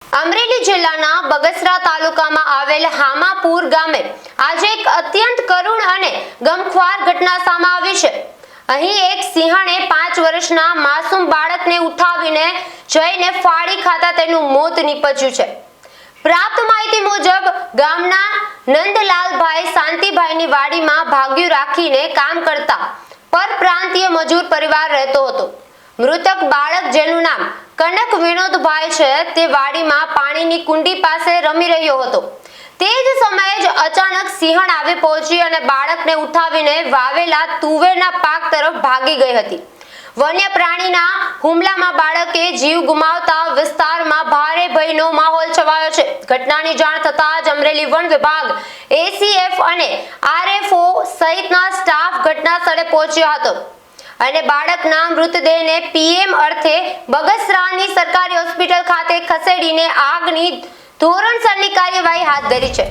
અમરેલી જિલ્લાના બગસરા તાલુકામાં આવેલ હામાપુર ગામે આજે એક અત્યંત કરુણ અને ગમખ્વાર ઘટના સામે આવી છે। અહીં એક સિંહણે 5 વર્ષના માસૂમ બાળકને ઉઠાવીને જઈને ફાડી ખાતા તેનું મોત નીપજ્યું છે। પ્રાપ્ત માહિતી મુજબ ગામના નંદલાલભાઈ શાંતિભાઈની વાડીમાં ભાગ્યું રાખીને કામ કરતા પરપ્રાંતીય મજૂર પરિવાર રહેતો હતો। મૃતક બાળક જેનું નામ કનક વિનોદભાઈ છે તે વાડીમાં પાણીની કુંડી પાસે રમી રહ્યો હતો। તે જ સમયે જ અચાનક સિંહણ આવી પહોંચી અને બાળકને ઉઠાવીને વાવેલા તુવેરના પાક તરફ ભાગી ગઈ હતી। વન્ય પ્રાણીના હુમલામાં બાળકે જીવ ગુમાવતા વિસ્તારમાં ભારે ભયનો માહોલ છવાયો છે। ઘટનાની જાણ થતાં જ અમરેલી વન વિભાગ, એસીએફ અને આરએફઓ સહિતના સ્ટાફ ઘટના સ્થળે પહોંચ્યો હતો અને બાળકના મૃતદેહને પીએમ અર્થે બગસરાની સરકારી હોસ્પિટલ ખાતે ખસેડીને આગની ધોરણસરની કાર્યવાહી હાથ ધરી છે।